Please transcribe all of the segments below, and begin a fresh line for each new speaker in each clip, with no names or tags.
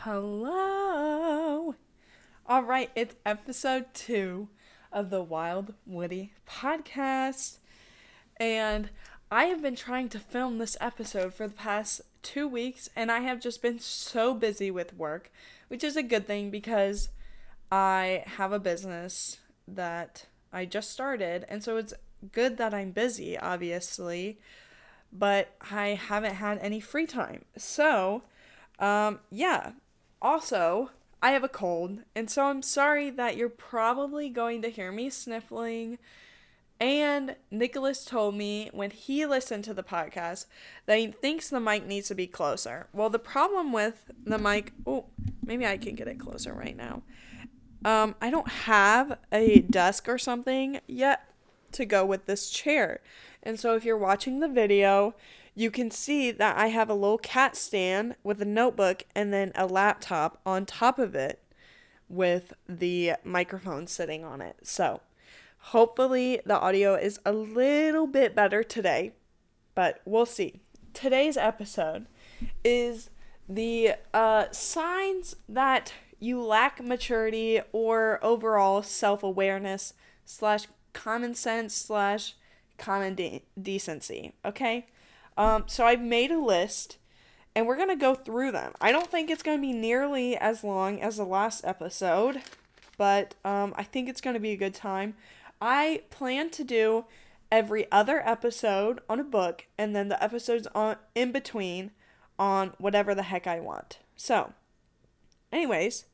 Hello. All right, it's episode 2 of the Wild Woody podcast. And I have been trying to film this episode for the past 2 weeks, and I have just been so busy with work, which is a good thing because I have a business that I just started, and so it's good that I'm busy, obviously, but I haven't had any free time. So, yeah. Also, I have a cold, and so I'm sorry that you're probably going to hear me sniffling. And Nicholas told me when he listened to the podcast that he thinks the mic needs to be closer. Well, the problem with the mic, oh, maybe I can get it closer right now. I don't have a desk or something yet to go with this chair. And so if you're watching the video, you can see that I have a little cat stand with a notebook and then a laptop on top of it with the microphone sitting on it. So hopefully the audio is a little bit better today, but we'll see. Today's episode is the signs that you lack maturity or overall self-awareness slash common sense slash common decency, okay? So I've made a list, and we're going to go through them. I don't think it's going to be nearly as long as the last episode, but I think it's going to be a good time. I plan to do every other episode on a book, and then the episodes in between on whatever the heck I want. So, anyways,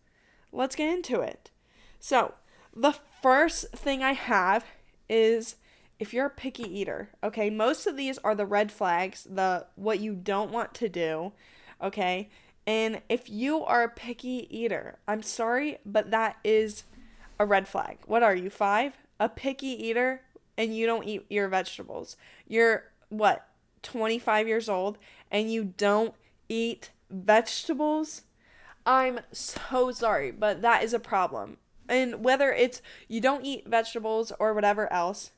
let's get into it. So, the first thing I have is if you're a picky eater, okay? Most of these are the red flags, the what you don't want to do, okay? And if you are a picky eater, I'm sorry, but that is a red flag. What are you, 5? A picky eater and you don't eat your vegetables. You're, 25 years old and you don't eat vegetables? I'm so sorry, but that is a problem. And whether it's you don't eat vegetables or whatever else,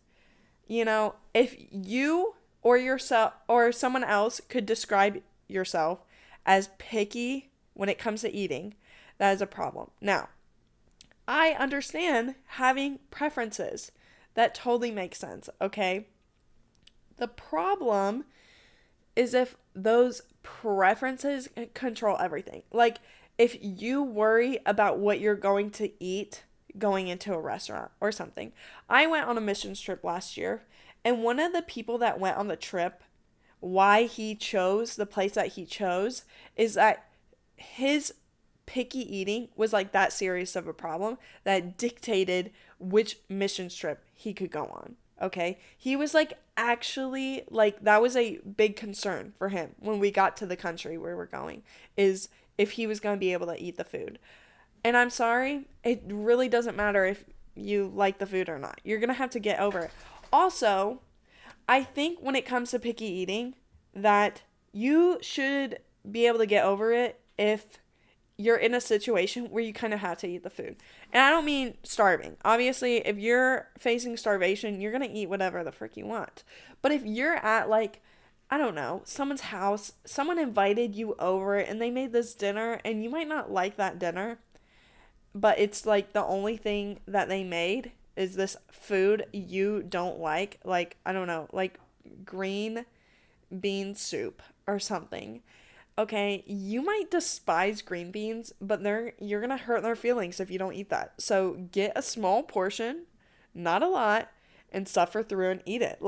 if you or yourself or someone else could describe yourself as picky when it comes to eating, that is a problem. Now, I understand having preferences. That totally makes sense, okay? The problem is if those preferences control everything. Like, if you worry about what you're going to eat going into a restaurant or something. I went on a missions trip last year, and one of the people that went on the trip, why he chose the place that he chose, is that his picky eating was like that serious of a problem that dictated which missions trip he could go on. Okay? He was actually that was a big concern for him when we got to the country where we're going, is if he was going to be able to eat the food. And I'm sorry, it really doesn't matter if you like the food or not. You're going to have to get over it. Also, I think when it comes to picky eating, that you should be able to get over it if you're in a situation where you kind of have to eat the food. And I don't mean starving. Obviously, if you're facing starvation, you're going to eat whatever the frick you want. But if you're at I don't know, someone's house, someone invited you over and they made this dinner and you might not like that dinner, but it's the only thing that they made is this food you don't like. I don't know, green bean soup or something. Okay, you might despise green beans, but you're going to hurt their feelings if you don't eat that. So get a small portion, not a lot, and suffer through and eat it.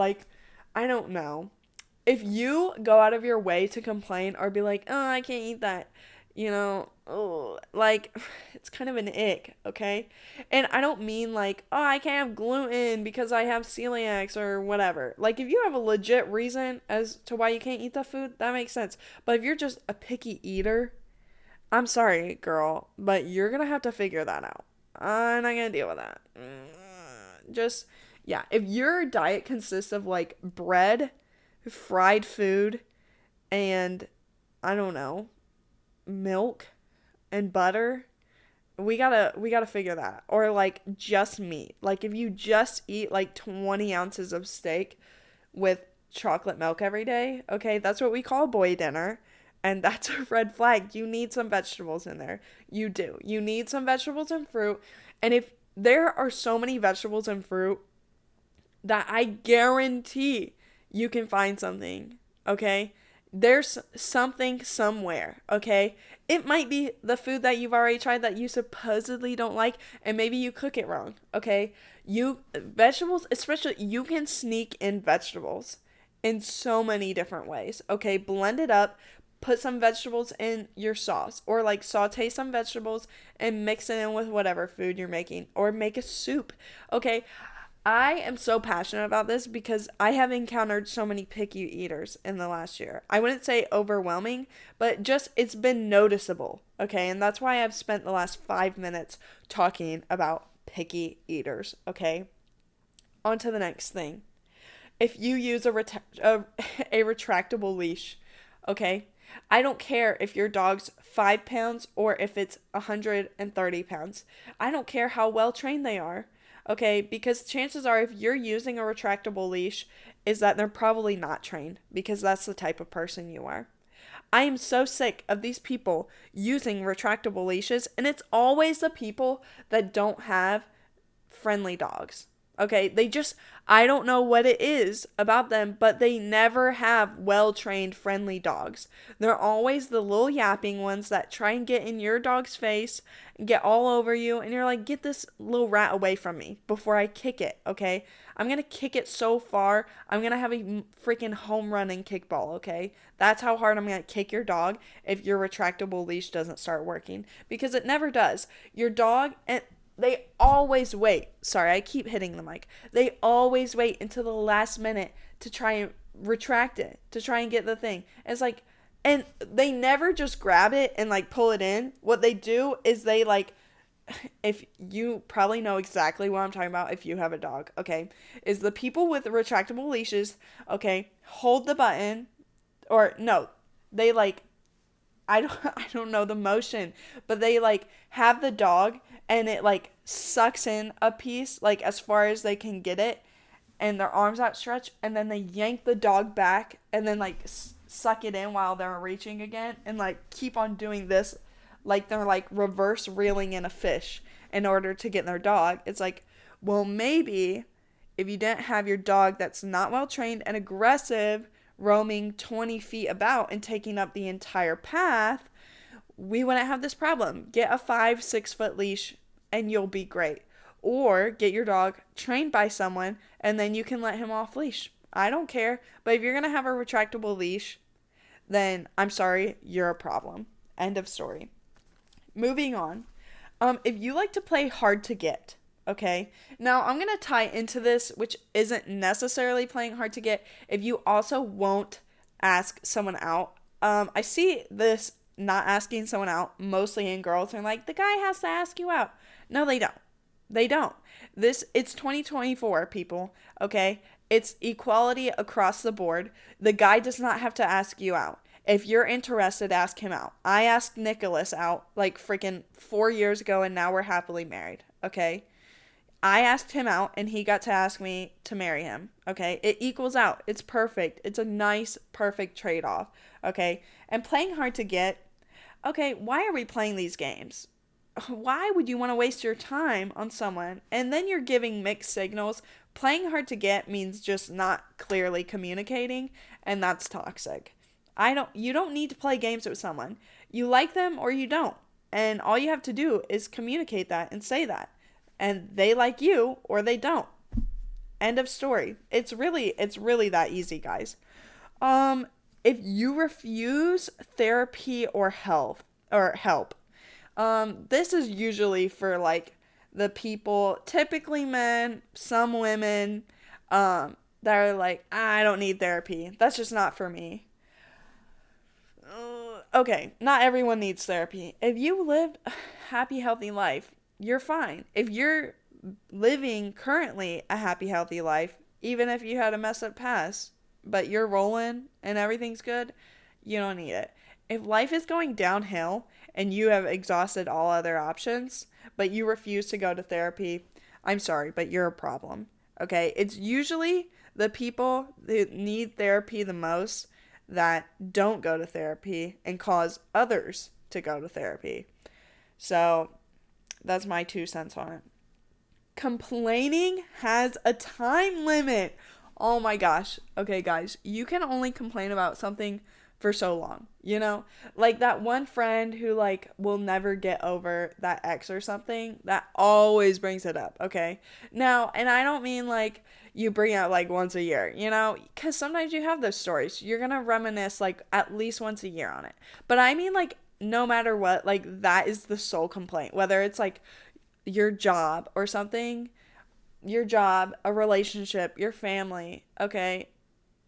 I don't know. If you go out of your way to complain or be like, oh, I can't eat that, it's kind of an ick, okay? And I don't mean oh, I can't have gluten because I have celiacs or whatever. If you have a legit reason as to why you can't eat that food, that makes sense. But if you're just a picky eater, I'm sorry, girl, but you're gonna have to figure that out. I'm not gonna deal with that. If your diet consists of bread, fried food, and I don't know, milk and butter, we gotta figure that. Or just meat. If you just eat 20 ounces of steak with chocolate milk every day, okay, that's what we call boy dinner. And that's a red flag. You need some vegetables in there. You do. You need some vegetables and fruit. And if there are so many vegetables and fruit that I guarantee you can find something, okay? There's something somewhere, okay? It might be the food that you've already tried that you supposedly don't like, and maybe you cook it wrong, okay? Vegetables, especially, you can sneak in vegetables in so many different ways, okay? Blend it up, put some vegetables in your sauce, or like saute some vegetables and mix it in with whatever food you're making, or make a soup, okay? I am so passionate about this because I have encountered so many picky eaters in the last year. I wouldn't say overwhelming, but just it's been noticeable, okay? And that's why I've spent the last 5 minutes talking about picky eaters, okay? On to the next thing. If you use a retractable leash, okay? I don't care if your dog's 5 pounds or if it's 130 pounds. I don't care how well trained they are. Okay, because chances are if you're using a retractable leash is that they're probably not trained because that's the type of person you are. I am so sick of these people using retractable leashes, and it's always the people that don't have friendly dogs. Okay, I don't know what it is about them, but they never have well-trained friendly dogs. They're always the little yapping ones that try and get in your dog's face and get all over you, and you're like, get this little rat away from me before I kick it, okay? I'm gonna kick it so far, I'm gonna have a freaking home run in kickball, okay? That's how hard I'm gonna kick your dog if your retractable leash doesn't start working, because it never does. Your dog, and they always wait. Sorry, I keep hitting the mic. They always wait until the last minute to try and retract it, to try and get the thing. It's like, and they never just grab it and like pull it in. What they do is they like, if you probably know exactly what I'm talking about if you have a dog, okay, is the people with the retractable leashes, okay, hold the button, or no, they like, I don't know the motion, but they like have the dog and it like sucks in a piece like as far as they can get it, and their arms outstretched, and then they yank the dog back and then like suck it in while they're reaching again, and like keep on doing this like they're like reverse reeling in a fish in order to get their dog. It's like, well, maybe if you didn't have your dog that's not well trained and aggressive roaming 20 feet about and taking up the entire path, we wouldn't have this problem. Get a 5-6 foot leash and you'll be great. Or get your dog trained by someone and then you can let him off leash. I don't care. But if you're going to have a retractable leash, then I'm sorry, you're a problem. End of story. Moving on. If you like to play hard to get, okay, now I'm going to tie into this, which isn't necessarily playing hard to get, if you also won't ask someone out. I see this not asking someone out mostly in girls. They're like, the guy has to ask you out. No, they don't. They don't. It's 2024, people, okay? It's equality across the board. The guy does not have to ask you out. If you're interested, ask him out. I asked Nicholas out like freaking 4 years ago, and now we're happily married, okay? I asked him out, and he got to ask me to marry him, okay? It equals out. It's perfect. It's a nice, perfect trade-off, okay? And playing hard to get, okay, why are we playing these games? Why would you want to waste your time on someone? And then you're giving mixed signals. Playing hard to get means just not clearly communicating, and that's toxic. You don't need to play games with someone. You like them or you don't. And all you have to do is communicate that and say that. And they like you or they don't. End of story. It's really that easy, guys. If you refuse therapy or help, this is usually for like the people, typically men, some women, that are like, I don't need therapy. That's just not for me. Okay, not everyone needs therapy. If you lived a happy, healthy life, you're fine. If you're living currently a happy, healthy life, even if you had a messed up past, but you're rolling and everything's good, you don't need it. If life is going downhill and you have exhausted all other options, but you refuse to go to therapy, I'm sorry, but you're a problem. Okay? It's usually the people that need therapy the most that don't go to therapy and cause others to go to therapy. So that's my 2 cents on it. Complaining has a time limit. Oh my gosh. Okay, guys, you can only complain about something for so long, you know? Like that one friend who like will never get over that ex or something, that always brings it up, okay? Now, and I don't mean like you bring out like once a year, you know? Cuz sometimes you have those stories. You're going to reminisce like at least once a year on it. But I mean like no matter what, like that is the sole complaint. Whether it's like your job or something, your job, a relationship, your family, okay?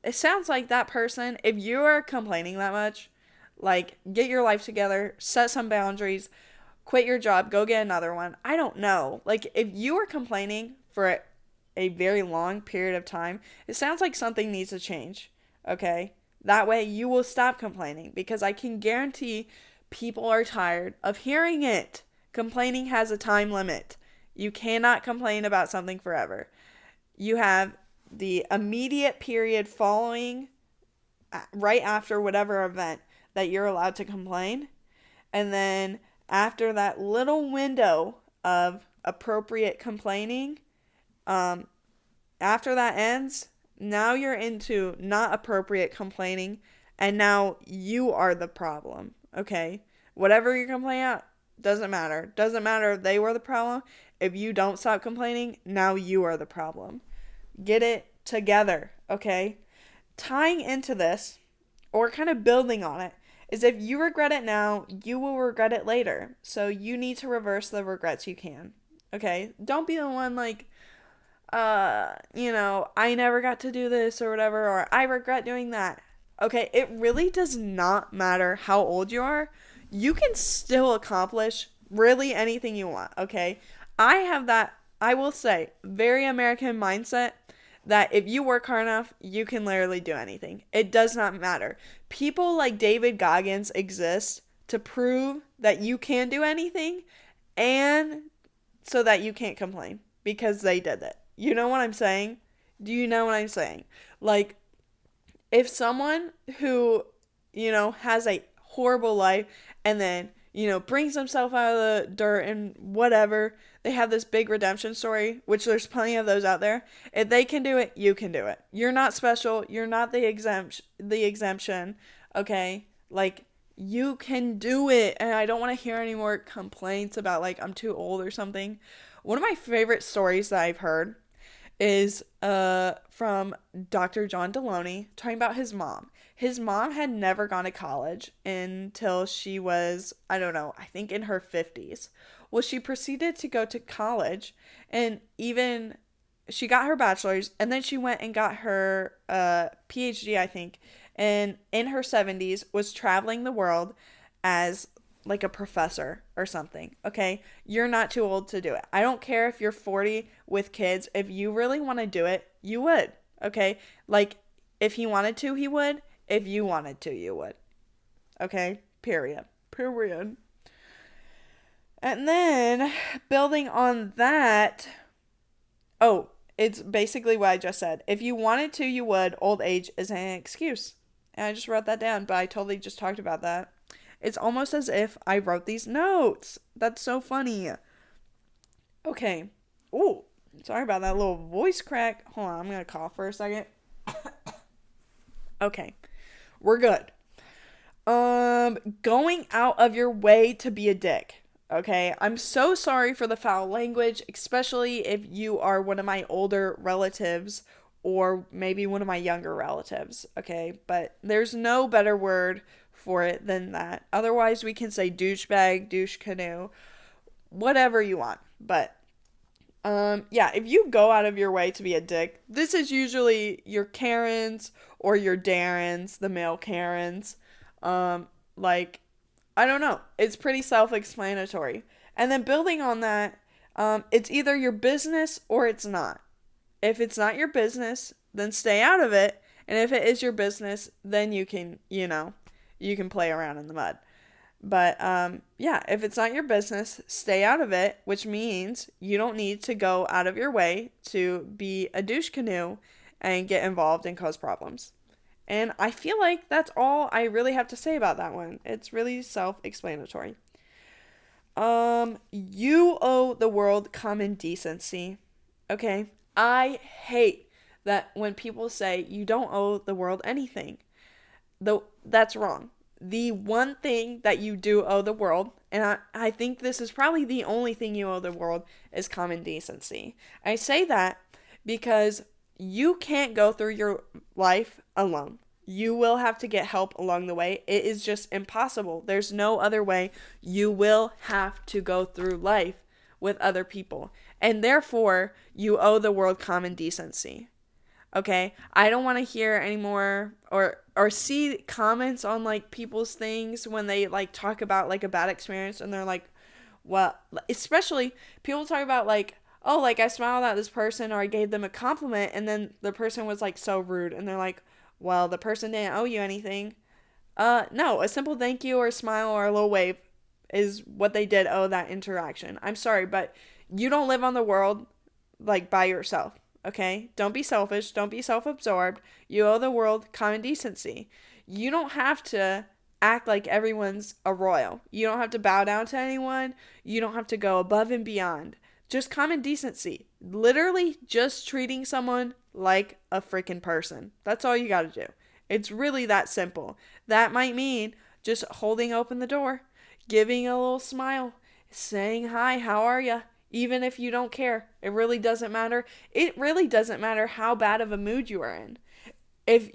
It sounds like that person, if you are complaining that much, like get your life together, set some boundaries, quit your job, go get another one. I don't know. Like if you are complaining for a very long period of time, it sounds like something needs to change, okay? That way you will stop complaining because I can guarantee people are tired of hearing it. Complaining has a time limit. You cannot complain about something forever. You have the immediate period following, right after whatever event, that you're allowed to complain. And then after that little window of appropriate complaining, after that ends, now you're into not appropriate complaining. And now you are the problem. Okay? Whatever you're complaining about, doesn't matter. Doesn't matter if they were the problem. If you don't stop complaining, now you are the problem. Get it together, okay? Tying into this, or kind of building on it, is if you regret it now, you will regret it later. So you need to reverse the regrets you can, okay? Don't be the one like, I never got to do this or whatever, or I regret doing that. Okay, it really does not matter how old you are. You can still accomplish really anything you want, okay? I have that, I will say, very American mindset that if you work hard enough, you can literally do anything. It does not matter. People like David Goggins exist to prove that you can do anything and so that you can't complain because they did it. You know what I'm saying? Do you know what I'm saying? Like, if someone who, has a horrible life and then, brings themselves out of the dirt and whatever, they have this big redemption story, which there's plenty of those out there. If they can do it, you can do it. You're not special. You're not the exemption. Okay? Like, you can do it. And I don't want to hear any more complaints about, like, I'm too old or something. One of my favorite stories that I've heard is from Dr. John Deloney talking about his mom. His mom had never gone to college until she was, I don't know, I think in her 50s. Well, she proceeded to go to college and even she got her bachelor's and then she went and got her PhD, I think, and in her 70s was traveling the world as like a professor or something, okay? You're not too old to do it. I don't care if you're 40 with kids. If you really want to do it, you would, okay? Like, if he wanted to, he would. If you wanted to, you would. Okay? Period. And then, building on that, it's basically what I just said. If you wanted to, you would. Old age isn't an excuse. And I just wrote that down, but I totally just talked about that. It's almost as if I wrote these notes. That's so funny. Okay. Ooh, sorry about that little voice crack. Hold on, I'm going to cough for a second. Okay. We're good. Going out of your way to be a dick. Okay, I'm so sorry for the foul language, especially if you are one of my older relatives or maybe one of my younger relatives, okay? But there's no better word for it than that. Otherwise, we can say douchebag, douche canoe, whatever you want. But, if you go out of your way to be a dick, this is usually your Karens or your Darrens, the male Karens. I don't know. It's pretty self-explanatory. And then building on that, it's either your business or it's not. If it's not your business, then stay out of it. And if it is your business, then you can, you can play around in the mud. But, if it's not your business, stay out of it, which means you don't need to go out of your way to be a douche canoe and get involved and cause problems. And I feel like that's all I really have to say about that one. It's really self-explanatory. You owe the world common decency. Okay? I hate that when people say you don't owe the world anything. Though that's wrong. The one thing that you do owe the world, and I think this is probably the only thing you owe the world, is common decency. I say that because you can't go through your life alone. You will have to get help along the way. It is just impossible. There's no other way. You will have to go through life with other people. And therefore, you owe the world common decency. Okay? I don't want to hear anymore or see comments on like people's things when they like talk about like a bad experience and they're like, well, especially people talk about like, oh, like I smiled at this person or I gave them a compliment and then the person was like so rude and they're like, well, the person didn't owe you anything. No, a simple thank you or a smile or a little wave is what they did owe that interaction. I'm sorry, but you don't live on the world like by yourself. Okay? Don't be selfish. Don't be self-absorbed. You owe the world common decency. You don't have to act like everyone's a royal. You don't have to bow down to anyone. You don't have to go above and beyond. Just common decency. Literally just treating someone like a freaking person. That's all you gotta do. It's really that simple. That might mean just holding open the door, giving a little smile, saying hi, how are ya? Even if you don't care, it really doesn't matter. It really doesn't matter how bad of a mood you are in. If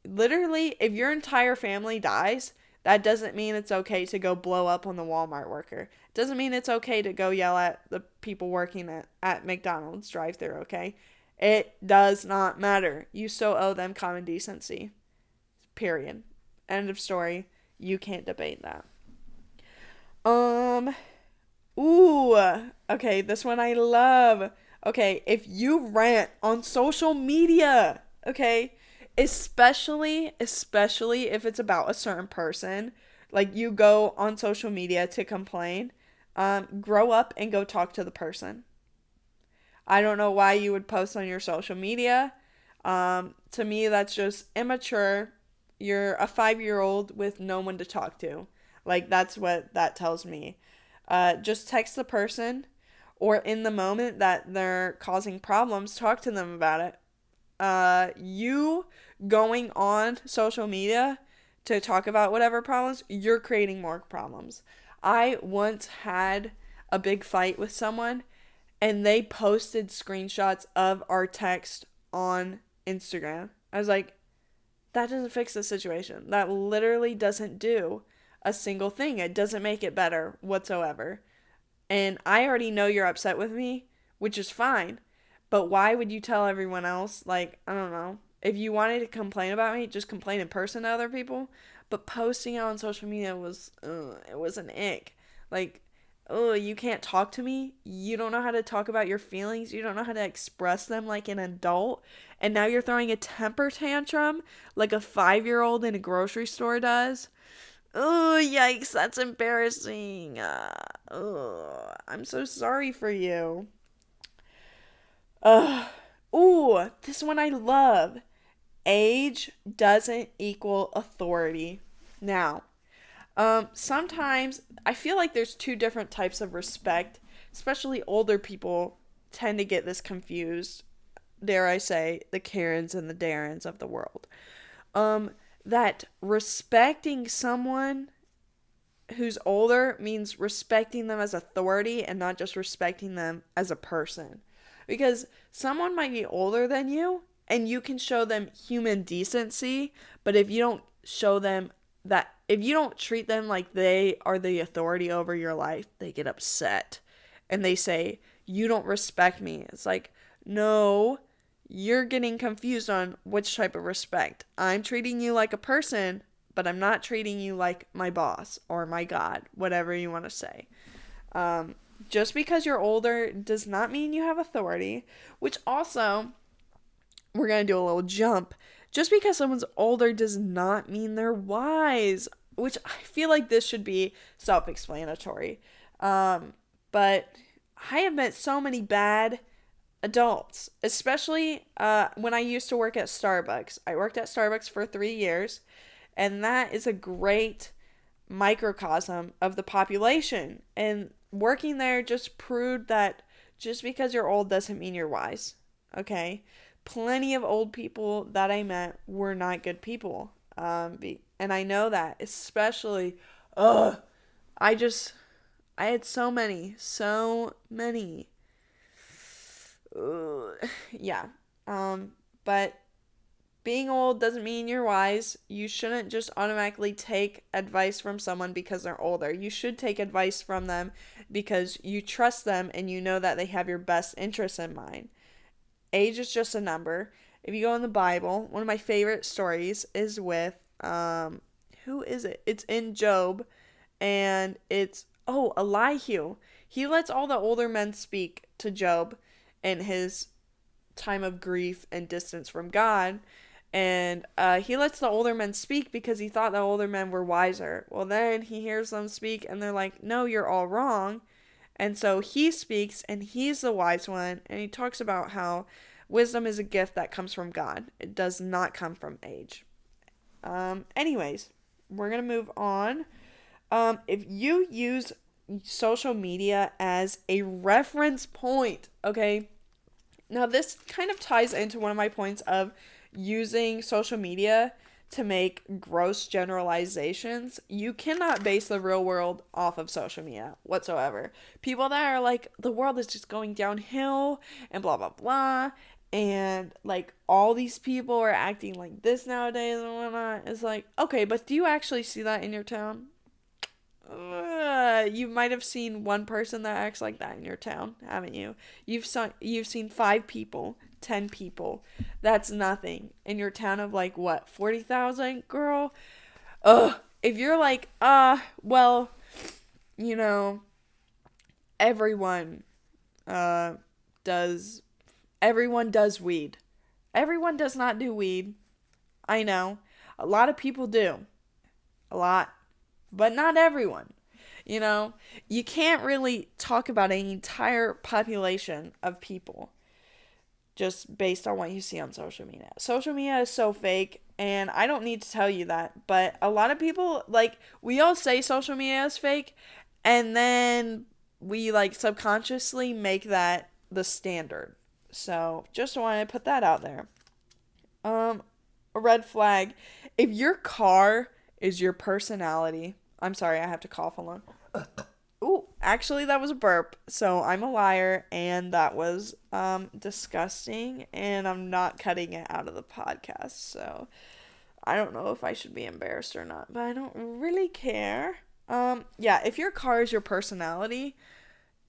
if your entire family dies, that doesn't mean it's okay to go blow up on the Walmart worker. It doesn't mean it's okay to go yell at the people working at McDonald's drive-thru, okay? It does not matter. You still owe them common decency. Period. End of story. You can't debate that. Ooh, okay, this one I love. Okay, if you rant on social media, okay, especially if it's about a certain person, like you go on social media to complain, grow up and go talk to the person. I don't know why you would post on your social media. To me, that's just immature. You're a 5-year-old with no one to talk to. Like, that's what that tells me. Just text the person, or in the moment that they're causing problems, talk to them about it. You going on social media to talk about whatever problems, you're creating more problems. I once had a big fight with someone, and they posted screenshots of our text on Instagram. I was like, that doesn't fix the situation. That literally doesn't do a single thing. It doesn't make it better whatsoever. And I already know you're upset with me, which is fine. But why would you tell everyone else? Like, I don't know. If you wanted to complain about me, just complain in person to other people. But posting it on social media it was an ick. Like, you can't talk to me. You don't know how to talk about your feelings. You don't know how to express them like an adult. And now you're throwing a temper tantrum like a 5-year-old in a grocery store does. Oh, yikes, that's embarrassing. I'm so sorry for you. This one I love. Age doesn't equal authority. Now, sometimes I feel like there's two different types of respect, especially older people tend to get this confused. Dare I say, the Karens and the Darrens of the world. That respecting someone who's older means respecting them as authority and not just respecting them as a person. Because someone might be older than you and you can show them human decency, but if you don't if you don't treat them like they are the authority over your life, they get upset and they say, you don't respect me. It's like, no, you're getting confused on which type of respect. I'm treating you like a person, but I'm not treating you like my boss or my God, whatever you want to say. Just because you're older does not mean you have authority, which also, we're going to do a little jump. Just because someone's older does not mean they're wise, which I feel like this should be self-explanatory. But I have met so many bad adults, especially when I used to work at Starbucks. I worked at Starbucks for 3 years, and that is a great microcosm of the population. And working there just proved that just because you're old doesn't mean you're wise. Okay? Plenty of old people that I met were not good people. And I know that, especially, ugh, I just, I had so many. Yeah. But being old doesn't mean you're wise. You shouldn't just automatically take advice from someone because they're older. You should take advice from them because you trust them and you know that they have your best interests in mind. Age is just a number. If you go in the Bible, one of my favorite stories is with who is it? It's in Job, and it's Elihu. He lets all the older men speak to Job in his time of grief and distance from God. And he lets the older men speak because he thought the older men were wiser. Well, then he hears them speak and they're like, no, you're all wrong. And so he speaks and he's the wise one. And he talks about how wisdom is a gift that comes from God. It does not come from age. Anyways, we're going to move on. If you use social media as a reference point, okay? Now, this kind of ties into one of my points of using social media to make gross generalizations. You cannot base the real world off of social media whatsoever. People that are like, the world is just going downhill and blah, blah, blah. And like all these people are acting like this nowadays and whatnot. It's like, okay, but do you actually see that in your town? You might have seen one person that acts like that in your town, haven't you? You've seen 5 people, 10 people. That's nothing. In your town of like what, 40,000, girl? If you're like, well, you know, everyone does weed. Everyone does not do weed. I know. A lot of people do. A lot. But not everyone. You know, you can't really talk about an entire population of people just based on what you see on social media. Social media is so fake, and I don't need to tell you that, but a lot of people, like, we all say social media is fake, and then we, like, subconsciously make that the standard. So, just wanted to put that out there. A red flag. If your car is your personality. I'm sorry, I have to cough. Hold on. Ooh, actually, that was a burp. So I'm a liar, and that was disgusting, and I'm not cutting it out of the podcast. So I don't know if I should be embarrassed or not, but I don't really care. Yeah, if your car is your personality,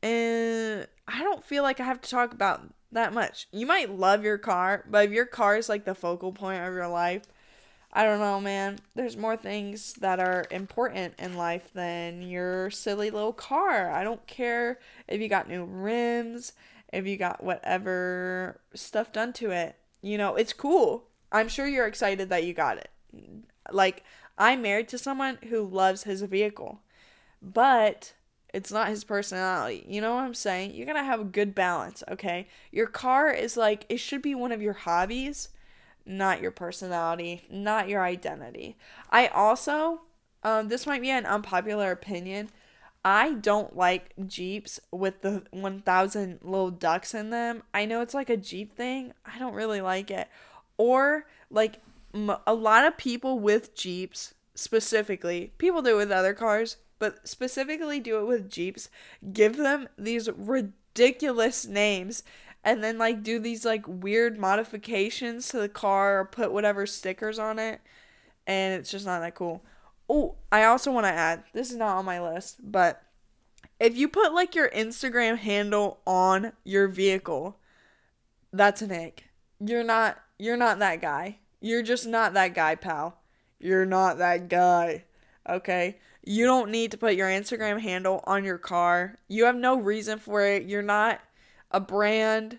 and I don't feel like I have to talk about that much. You might love your car, but if your car is like the focal point of your life, I don't know, man. There's more things that are important in life than your silly little car. I don't care if you got new rims, if you got whatever stuff done to it. You know, it's cool. I'm sure you're excited that you got it. Like, I'm married to someone who loves his vehicle, but it's not his personality. You know what I'm saying? You gotta have a good balance, okay? Your car is like, it should be one of your hobbies, not your personality, not your identity. I also, this might be an unpopular opinion, I don't like Jeeps with the 1,000 little ducks in them. I know it's like a Jeep thing. I don't really like it. Or, like, a lot of people with Jeeps, specifically, people do it with other cars, but specifically do it with Jeeps, give them these ridiculous names and then like do these like weird modifications to the car or put whatever stickers on it, and it's just not that cool. Oh, I also want to add, this is not on my list, but if you put like your Instagram handle on your vehicle, that's an ick. You're not that guy. You're just not that guy, pal. You're not that guy. Okay? You don't need to put your Instagram handle on your car. You have no reason for it. You're not a brand.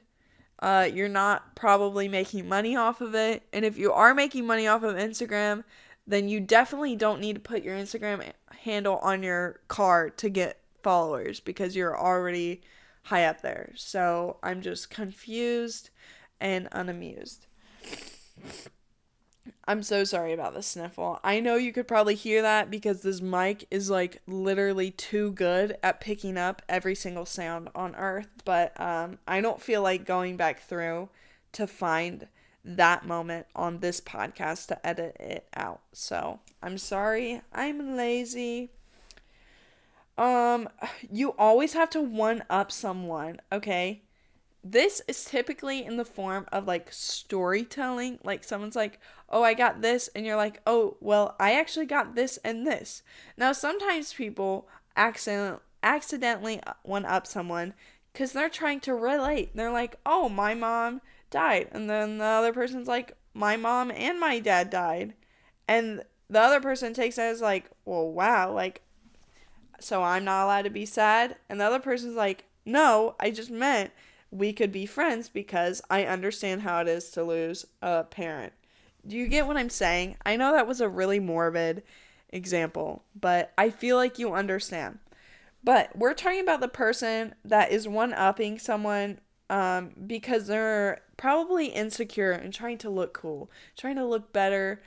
You're not probably making money off of it. And if you are making money off of Instagram, then you definitely don't need to put your Instagram handle on your car to get followers because you're already high up there. So I'm just confused and unamused. I'm so sorry about the sniffle. I know you could probably hear that because this mic is like literally too good at picking up every single sound on earth, but I don't feel like going back through to find that moment on this podcast to edit it out. So, I'm sorry. I'm lazy. You always have to one up someone, okay? This is typically in the form of like storytelling. Like someone's like, oh, I got this. And you're like, oh, well, I actually got this and this. Now, sometimes people accidentally one up someone because they're trying to relate. They're like, oh, my mom died. And then the other person's like, my mom and my dad died. And the other person takes it as like, well, wow, like, so I'm not allowed to be sad. And the other person's like, no, I just meant we could be friends because I understand how it is to lose a parent. Do you get what I'm saying? I know that was a really morbid example, but I feel like you understand. But we're talking about the person that is one-upping someone because they're probably insecure and trying to look cool, trying to look better,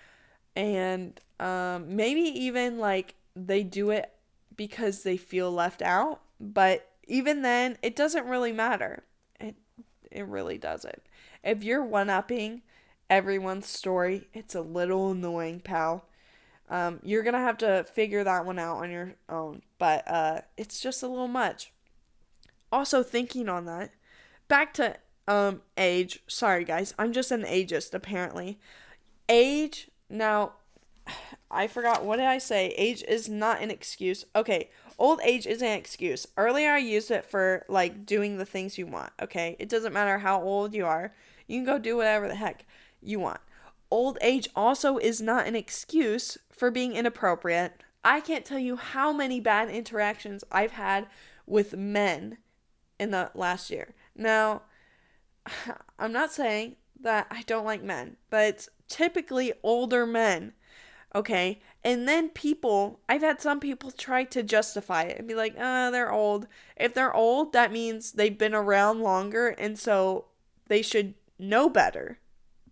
and maybe even like they do it because they feel left out. But even then, it doesn't really matter. It really doesn't. If you're one-upping everyone's story, it's a little annoying, pal. You're going to have to figure that one out on your own. But it's just a little much. Also, thinking on that, back to age. Sorry, guys. I'm just an ageist, apparently. Age, now, I forgot. What did I say? Age is not an excuse. Okay, old age is an excuse. Earlier I used it for like doing the things you want, okay? It doesn't matter how old you are. You can go do whatever the heck you want. Old age also is not an excuse for being inappropriate. I can't tell you how many bad interactions I've had with men in the last year. Now, I'm not saying that I don't like men, but it's typically older men. Okay, and then I've had some people try to justify it and be like, they're old. If they're old, that means they've been around longer, and so they should know better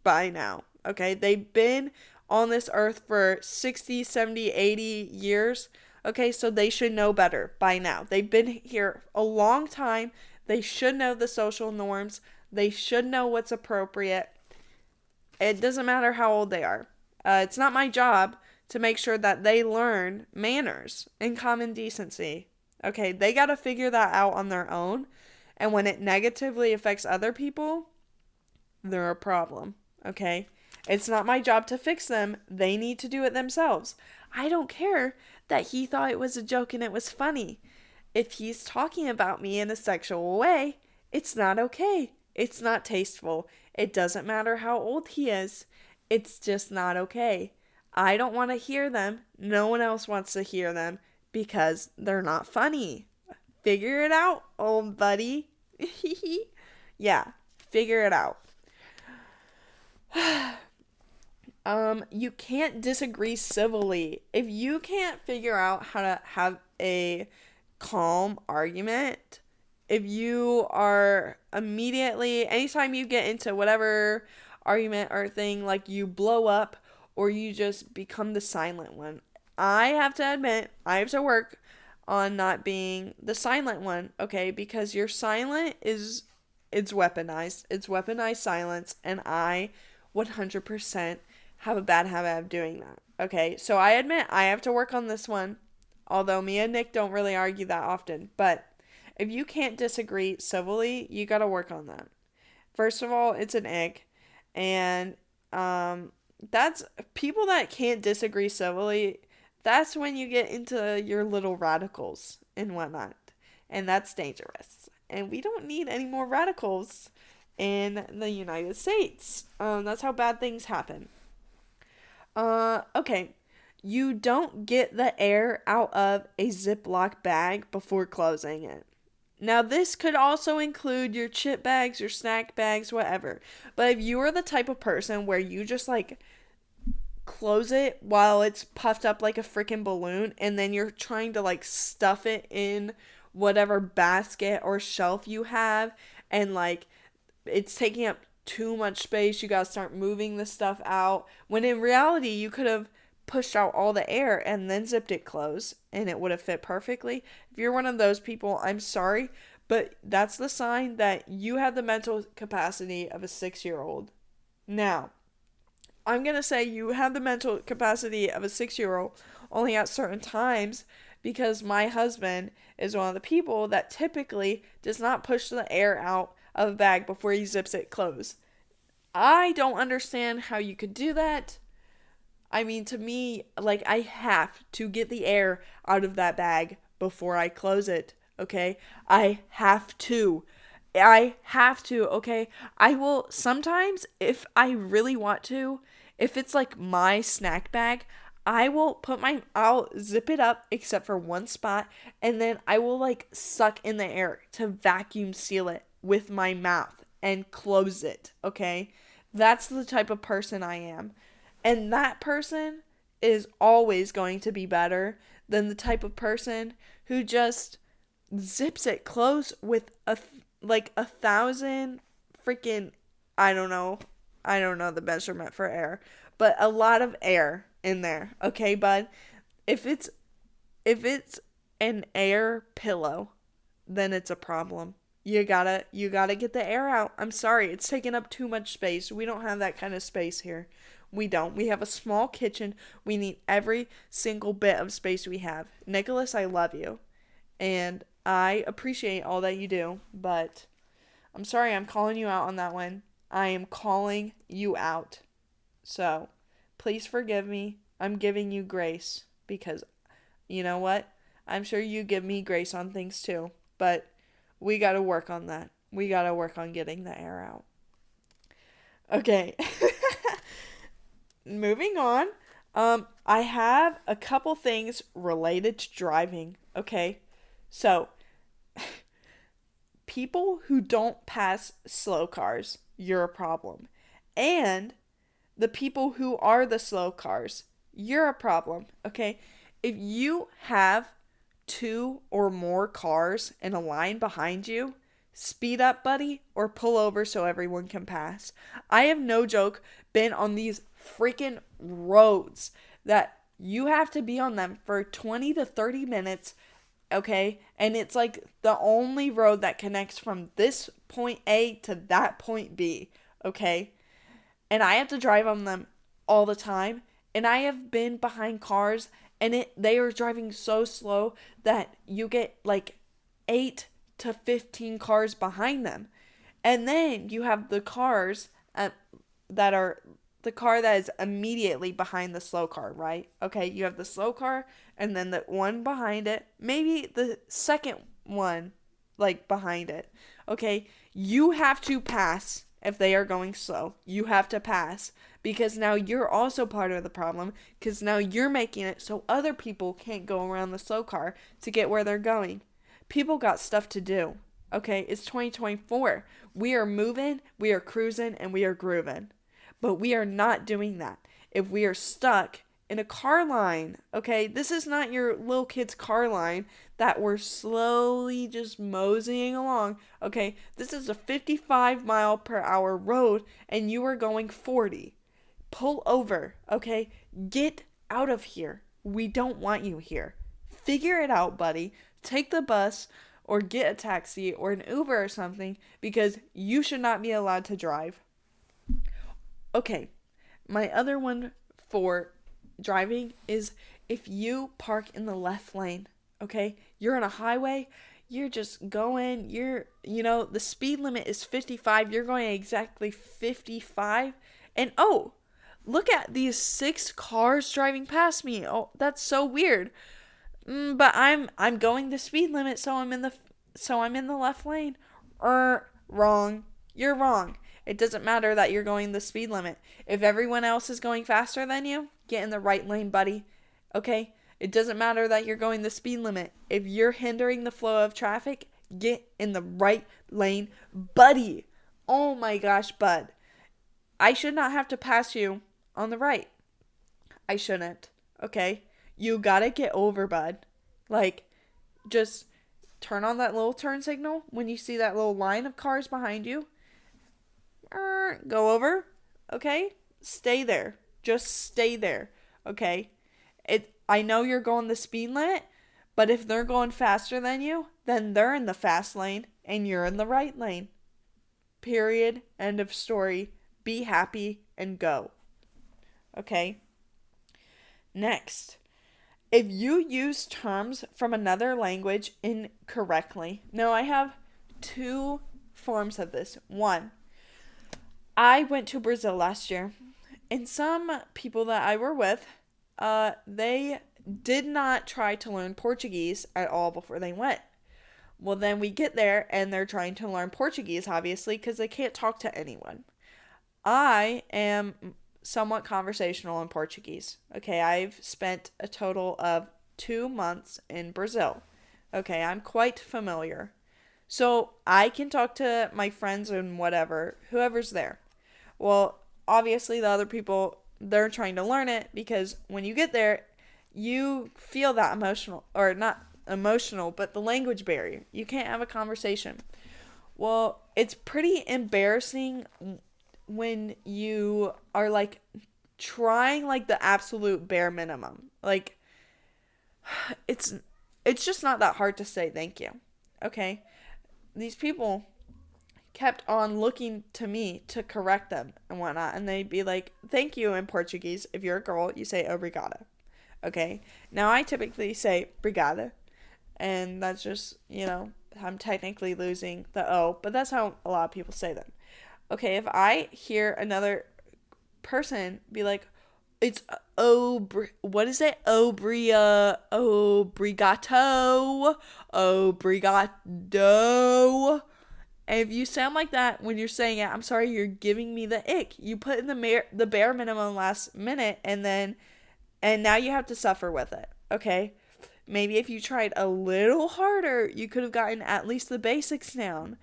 by now. Okay, they've been on this earth for 60, 70, 80 years. Okay, so they should know better by now. They've been here a long time. They should know the social norms. They should know what's appropriate. It doesn't matter how old they are. It's not my job to make sure that they learn manners and common decency. Okay, they got to figure that out on their own. And when it negatively affects other people, they're a problem. Okay? It's not my job to fix them. They need to do it themselves. I don't care that he thought it was a joke and it was funny. If he's talking about me in a sexual way, it's not okay. It's not tasteful. It doesn't matter how old he is. It's just not okay. I don't want to hear them. No one else wants to hear them because they're not funny. Figure it out, old buddy. Yeah, figure it out. You can't disagree civilly. If you can't figure out how to have a calm argument, if you are immediately, anytime you get into whatever argument or thing, like you blow up or you just become the silent one. I have to admit, I have to work on not being the silent one, okay? Because your silent it's weaponized. It's weaponized silence, and I 100% have a bad habit of doing that. Okay? So I admit I have to work on this one. Although me and Nick don't really argue that often, but if you can't disagree civilly, you got to work on that. First of all, it's an ick. And that's people that can't disagree civilly. That's when you get into your little radicals and whatnot, and that's dangerous. And we don't need any more radicals in the United States. That's how bad things happen. Okay. You don't get the air out of a Ziploc bag before closing it. Now, this could also include your chip bags, your snack bags, whatever. But if you are the type of person where you just, like, close it while it's puffed up like a freaking balloon, and then you're trying to, like, stuff it in whatever basket or shelf you have, and like it's taking up too much space. You gotta start moving the stuff out. When in reality, you could have pushed out all the air and then zipped it closed and it would have fit perfectly. If you're one of those people, I'm sorry, but that's the sign that you have the mental capacity of a 6-year-old. Now, I'm going to say you have the mental capacity of a 6-year-old only at certain times, because my husband is one of the people that typically does not push the air out of a bag before he zips it closed. I don't understand how you could do that. I mean, to me, like, I have to get the air out of that bag before I close it, okay? I have to. Okay? I will sometimes, if I really want to, if it's like my snack bag, I'll zip it up except for one spot, and then I will like suck in the air to vacuum seal it with my mouth and close it, okay? That's the type of person I am. And that person is always going to be better than the type of person who just zips it close with like 1,000 freaking, I don't know. I don't know the measurement for air, but a lot of air in there. Okay, bud? If it's an air pillow, then it's a problem. You gotta get the air out. I'm sorry, it's taking up too much space. We don't have that kind of space here. We don't. We have a small kitchen. We need every single bit of space we have. Nicholas, I love you. And I appreciate all that you do. But I'm sorry, I'm calling you out on that one. I am calling you out. So, please forgive me. I'm giving you grace. Because, you know what? I'm sure you give me grace on things too. But we gotta work on that. We gotta work on getting the air out. Okay. Moving on. I have a couple things related to driving. Okay. So, people who don't pass slow cars, you're a problem. And the people who are the slow cars, you're a problem. Okay. If you have 2 or more cars in a line behind you, speed up, buddy, or pull over so everyone can pass. I have no joke been on these freaking roads that you have to be on them for 20 to 30 minutes, okay? And it's like the only road that connects from this point A to that point B, okay? And I have to drive on them all the time. And I have been behind cars and they are driving so slow that you get like 8 to 15 cars behind them. And then you have the cars that are the car that is immediately behind the slow car, right? Okay, you have the slow car and then the one behind it, maybe the second one like behind it. Okay, you have to pass if they are going slow. You have to pass because now you're also part of the problem, because now you're making it so other people can't go around the slow car to get where they're going. People got stuff to do. Okay, it's 2024. We are moving, we are cruising, and we are grooving. But we are not doing that if we are stuck in a car line. Okay, this is not your little kid's car line that we're slowly just moseying along. Okay, this is a 55 mile per hour road and you are going 40. Pull over, okay? Get out of here. We don't want you here. Figure it out, buddy. Take the bus or get a taxi or an Uber or something, because you should not be allowed to drive. Okay, my other one for driving is if you park in the left lane, okay? You're on a highway, you're just going, the speed limit is 55, you're going exactly 55, and look at these 6 cars driving past me. Oh, that's so weird. But I'm going the speed limit, so I'm in the left lane. Wrong. You're wrong. It doesn't matter that you're going the speed limit. If everyone else is going faster than you, get in the right lane, buddy. Okay? It doesn't matter that you're going the speed limit. If you're hindering the flow of traffic, get in the right lane, buddy. Oh my gosh, bud. I should not have to pass you on the right. I shouldn't. Okay? You gotta get over, bud. Like, just turn on that little turn signal when you see that little line of cars behind you. Go over, okay? Stay there. Just stay there, okay? I know you're going the speed limit, but if they're going faster than you, then they're in the fast lane and you're in the right lane. Period. End of story. Be happy and go. Okay? Next, if you use terms from another language incorrectly. Now, I have two forms of this. One, I went to Brazil last year, and some people that I were with, they did not try to learn Portuguese at all before they went. Well, then we get there, and they're trying to learn Portuguese, obviously, because they can't talk to anyone. I am somewhat conversational in Portuguese. Okay, I've spent a total of 2 months in Brazil. Okay, I'm quite familiar. So I can talk to my friends and whoever's there. Well, obviously the other people, they're trying to learn it because when you get there, you feel that emotional, or not emotional, but the language barrier. You can't have a conversation. Well, it's pretty embarrassing when you are like trying like the absolute bare minimum. Like it's just not that hard to say thank you. Okay? These people kept on looking to me to correct them and whatnot, and they'd be like, thank you in Portuguese. If you're a girl, you say obrigada. Okay? Now I typically say brigada, and that's just, I'm technically losing the O, but that's how a lot of people say them. Okay, if I hear another person be like, it's what is it? Obrigato, obrigado. And if you sound like that when you're saying it, I'm sorry, you're giving me the ick. You put in the bare minimum last minute, and now you have to suffer with it. Okay, maybe if you tried a little harder, you could have gotten at least the basics down.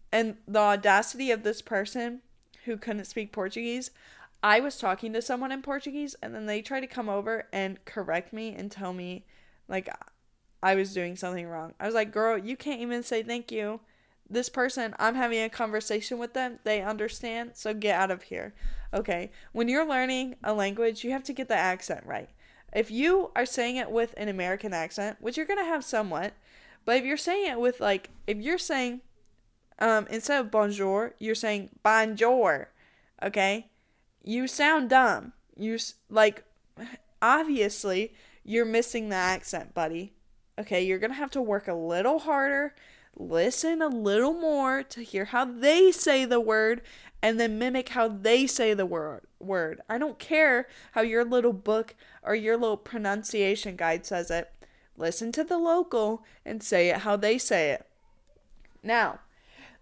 And the audacity of this person who couldn't speak Portuguese, I was talking to someone in Portuguese, and then they tried to come over and correct me and tell me, like, I was doing something wrong. I was like, girl, you can't even say thank you. This person, I'm having a conversation with them. They understand, so get out of here. Okay, when you're learning a language, you have to get the accent right. If you are saying it with an American accent, which you're going to have somewhat, but if you're saying it with, like, if you're saying... instead of bonjour, you're saying bonjour, okay? You sound dumb. Obviously, you're missing the accent, buddy. Okay, you're gonna have to work a little harder, listen a little more to hear how they say the word, and then mimic how they say the word. I don't care how your little book or your little pronunciation guide says it. Listen to the local and say it how they say it. Now,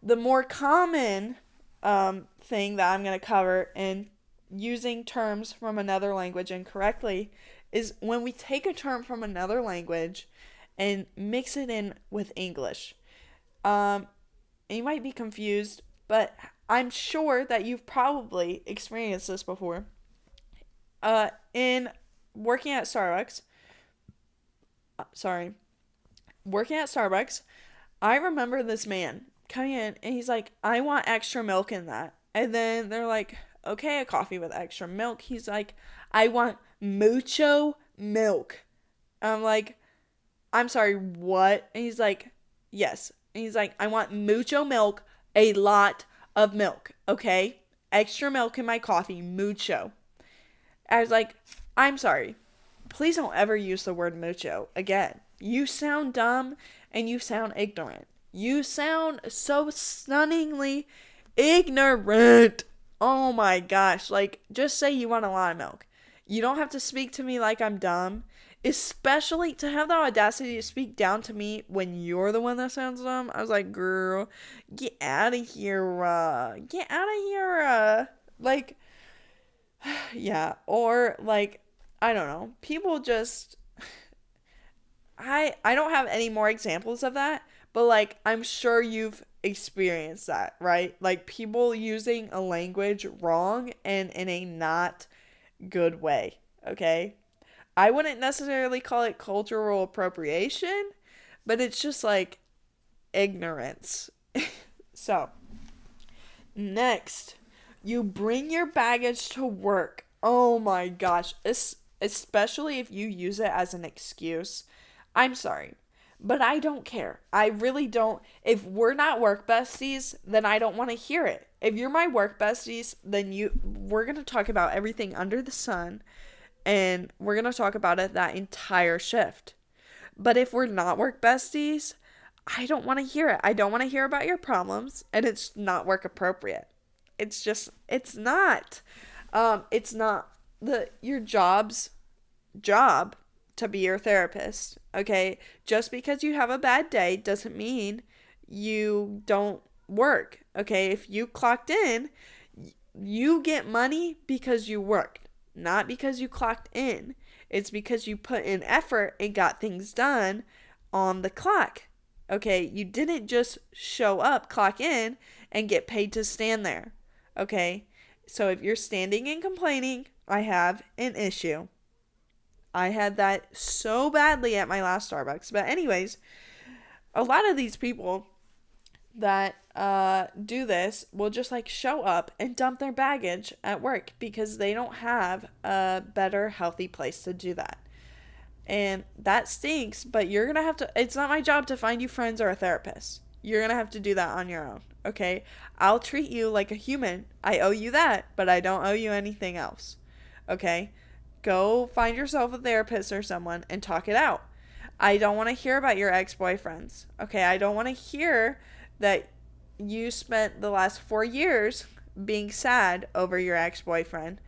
the more common thing that I'm going to cover in using terms from another language incorrectly is when we take a term from another language and mix it in with English. You might be confused, but I'm sure that you've probably experienced this before. In working at Starbucks, I remember this man coming in and he's like, I want extra milk in that. And then they're like, okay, a coffee with extra milk. He's like, I want mucho milk. I'm like, I'm sorry, what? And he's like, yes. And he's like, I want mucho milk, a lot of milk, okay? Extra milk in my coffee, mucho. I was like, I'm sorry. Please don't ever use the word mucho again. You sound dumb and you sound ignorant. You sound so stunningly ignorant. Oh my gosh. Like, just say you want a lot of milk. You don't have to speak to me like I'm dumb. Especially to have the audacity to speak down to me when you're the one that sounds dumb. I was like, girl, get out of here. Get out of here. Like, yeah. Or, like, I don't know. People just... I don't have any more examples of that. But, like, I'm sure you've experienced that, right? Like, people using a language wrong and in a not good way, okay? I wouldn't necessarily call it cultural appropriation, but it's just like ignorance. So, next, you bring your baggage to work. Oh my gosh, especially if you use it as an excuse. I'm sorry, but I don't care. I really don't. If we're not work besties, then I don't want to hear it. If you're my work besties, then we're going to talk about everything under the sun, and we're going to talk about it that entire shift. But if we're not work besties, I don't want to hear it. I don't want to hear about your problems, and it's not work appropriate. It's not. It's not your job to be your therapist, okay? Just because you have a bad day doesn't mean you don't work, okay? If you clocked in, you get money because you worked, not because you clocked in. It's because you put in effort and got things done on the clock. Okay, you didn't just show up, clock in, and get paid to stand there. Okay, so if you're standing and complaining, I have an issue. I had that so badly at my last Starbucks. But anyways, a lot of these people that do this will just like show up and dump their baggage at work because they don't have a better, healthy place to do that. And that stinks, but you're going to have to, it's not my job to find you friends or a therapist. You're going to have to do that on your own, okay? I'll treat you like a human. I owe you that, but I don't owe you anything else, okay? Go find yourself a therapist or someone and talk it out. I don't want to hear about your ex-boyfriends, okay? I don't want to hear that you spent the last 4 years being sad over your ex-boyfriend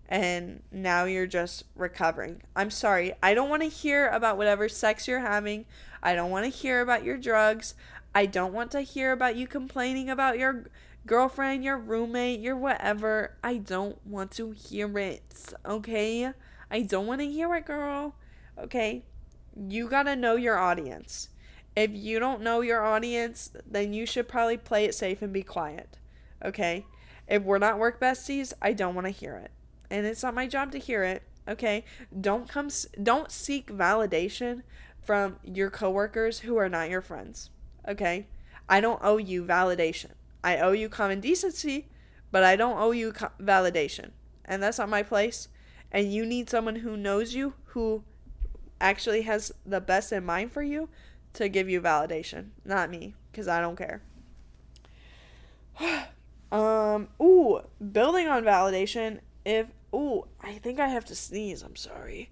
and now you're just recovering. I'm sorry. I don't want to hear about whatever sex you're having. I don't want to hear about your drugs. I don't want to hear about you complaining about your girlfriend, your roommate, your whatever. I don't want to hear it, okay? I don't want to hear it, girl. Okay? You gotta know your audience. If you don't know your audience, then you should probably play it safe and be quiet. Okay? If we're not work besties, I don't want to hear it. And it's not my job to hear it. Okay? Don't seek validation from your coworkers who are not your friends. Okay? I don't owe you validation. I owe you common decency, but I don't owe you validation. And that's not my place. And you need someone who knows you, who actually has the best in mind for you to give you validation. Not me, because I don't care. Building on validation, I think I have to sneeze, I'm sorry.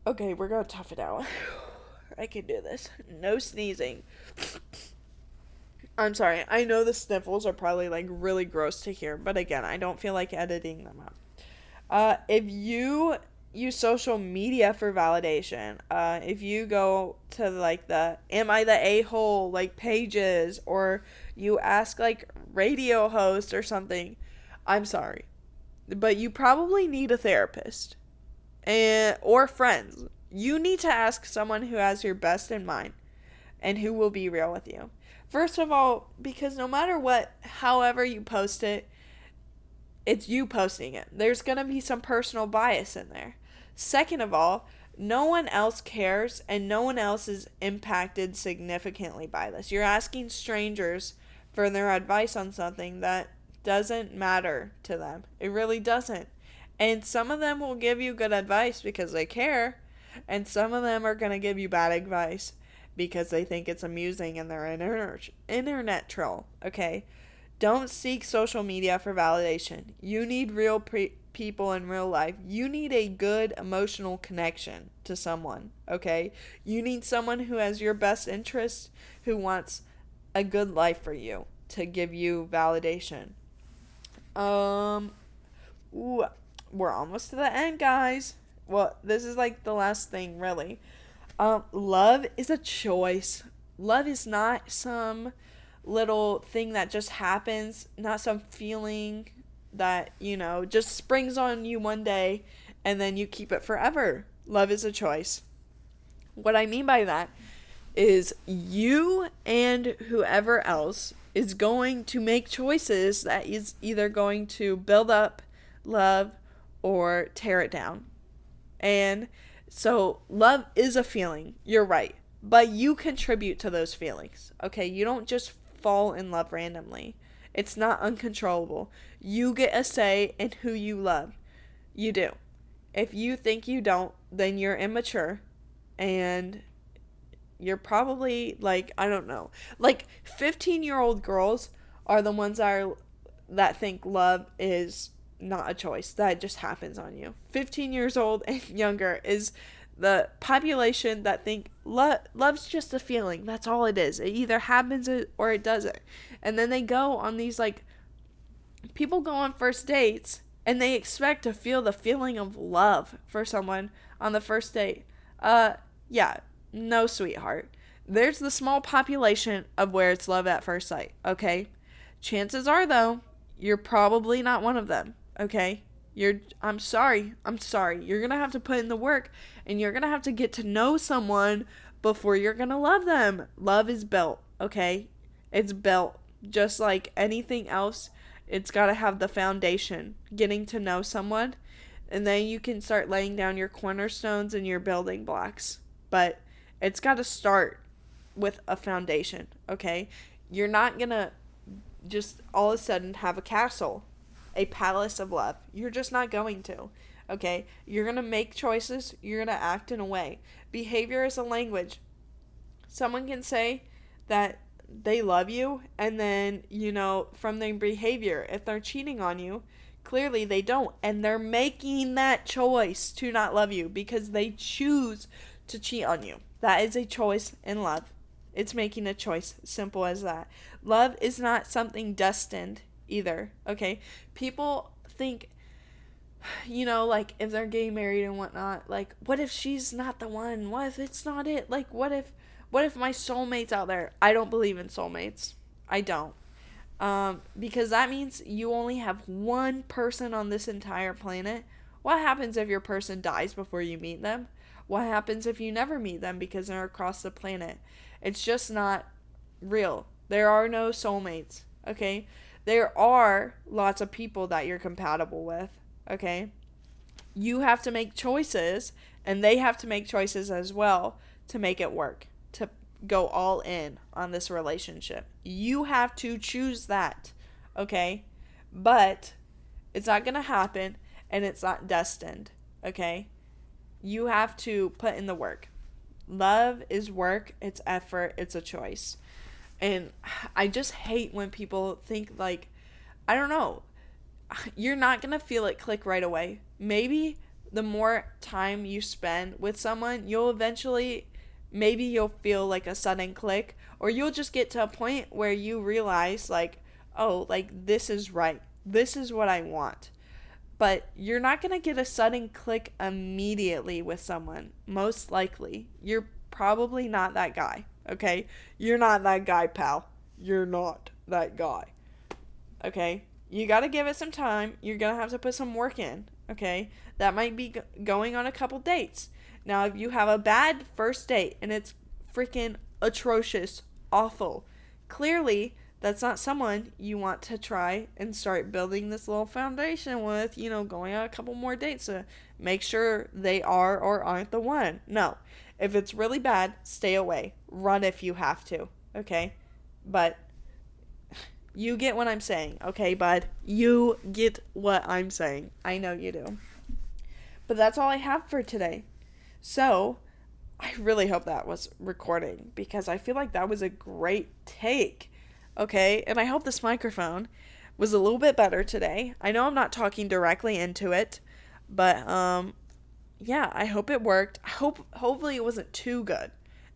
Okay, we're gonna tough it out. I can do this. No sneezing. I'm sorry. I know the sniffles are probably like really gross to hear, but again, I don't feel like editing them out. If you use social media for validation, if you go to like the Am I the A-hole like pages, or you ask like radio host or something, I'm sorry, but you probably need a therapist or friends. You need to ask someone who has your best in mind and who will be real with you. First of all, because no matter what, however you post it, it's you posting it. There's going to be some personal bias in there. Second of all, no one else cares and no one else is impacted significantly by this. You're asking strangers for their advice on something that doesn't matter to them. It really doesn't. And some of them will give you good advice because they care, and some of them are going to give you bad advice because they think it's amusing and they're an internet troll, okay? Don't seek social media for validation. You need real people in real life. You need a good emotional connection to someone, okay? You need someone who has your best interest, who wants a good life for you, to give you validation. We're almost to the end, guys. Well, this is like the last thing, really. Love is a choice. Love is not some little thing that just happens, not some feeling that, just springs on you one day and then you keep it forever. Love is a choice. What I mean by that is you and whoever else is going to make choices that is either going to build up love or tear it down. And So love is a feeling. You're right. But you contribute to those feelings. Okay? You don't just fall in love randomly. It's not uncontrollable. You get a say in who you love. You do. If you think you don't, then you're immature and you're probably like, I don't know. Like 15-year-old girls are the ones that think love is not a choice, that it just happens on you. 15 years old and younger is the population that think love's just a feeling. That's all it is. It either happens or it doesn't. And then they go on these, like, people go on first dates and they expect to feel the feeling of love for someone on the first date. Yeah, no, sweetheart. There's the small population of where it's love at first sight, okay? Chances are, though, you're probably not one of them, okay? I'm sorry. You're going to have to put in the work, and you're going to have to get to know someone before you're going to love them. Love is built, okay? It's built. Just like anything else, it's got to have the foundation, getting to know someone, and then you can start laying down your cornerstones and your building blocks. But it's got to start with a foundation, okay? You're not going to just all of a sudden have a castle, a palace of love. You're just not going to, okay? You're going to make choices. You're going to act in a way. Behavior is a language. Someone can say that they love you, and then, from their behavior, if they're cheating on you, clearly they don't, and they're making that choice to not love you because they choose to cheat on you. That is a choice in love. It's making a choice. Simple as that. Love is not something destined either, okay? People think, like, if they're getting married and whatnot, like, what if she's not the one? What if it's not it? Like, what if my soulmate's out there? I don't believe in soulmates. I don't. Because that means you only have one person on this entire planet. What happens if your person dies before you meet them? What happens if you never meet them because they're across the planet? It's just not real. There are no soulmates, okay? There are lots of people that you're compatible with, okay? You have to make choices, and they have to make choices as well to make it work, to go all in on this relationship. You have to choose that, okay? But it's not going to happen, and it's not destined, okay? You have to put in the work. Love is work, it's effort, it's a choice. And I just hate when people think, like, I don't know, you're not going to feel it click right away. Maybe the more time you spend with someone, you'll feel like a sudden click, or you'll just get to a point where you realize, like, oh, like, this is right. This is what I want. But you're not going to get a sudden click immediately with someone, most likely. You're probably not that guy, okay? You're not that guy, pal. You're not that guy, okay? You got to give it some time. You're going to have to put some work in, okay? That might be going on a couple dates. Now, if you have a bad first date and it's freaking atrocious, awful, clearly that's not someone you want to try and start building this little foundation with, going on a couple more dates to make sure they are or aren't the one. No. If it's really bad, stay away. Run if you have to, okay? But you get what I'm saying, okay, bud? You get what I'm saying. I know you do. But that's all I have for today. So, I really hope that was recording because I feel like that was a great take. Okay, and I hope this microphone was a little bit better today. I know I'm not talking directly into it, but yeah, I hope it worked. Hopefully it wasn't too good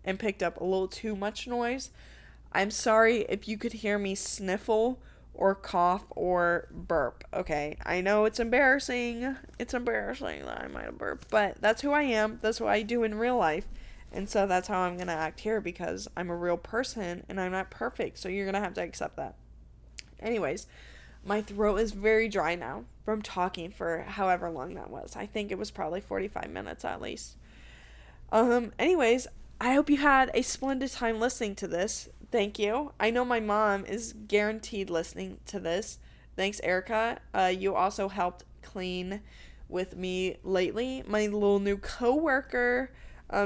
and picked up a little too much noise. I'm sorry if you could hear me sniffle or cough or burp, okay? I know it's embarrassing. It's embarrassing that I might have burped, but that's who I am. That's what I do in real life. And so that's how I'm going to act here because I'm a real person and I'm not perfect. So you're going to have to accept that. Anyways, my throat is very dry now from talking for however long that was. I think it was probably 45 minutes at least. Anyways, I hope you had a splendid time listening to this. Thank you. I know my mom is guaranteed listening to this. Thanks, Erica. You also helped clean with me lately. My little new coworker.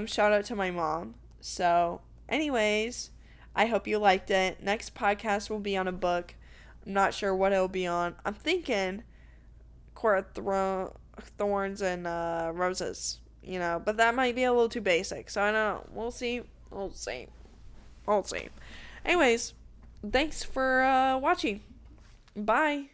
Shout out to my mom. So, anyways, I hope you liked it. Next podcast will be on a book. I'm not sure what it'll be on. I'm thinking Court of Thorns and Roses, but that might be a little too basic. So I don't know. We'll see. We'll see. We'll see. Anyways, thanks for watching. Bye.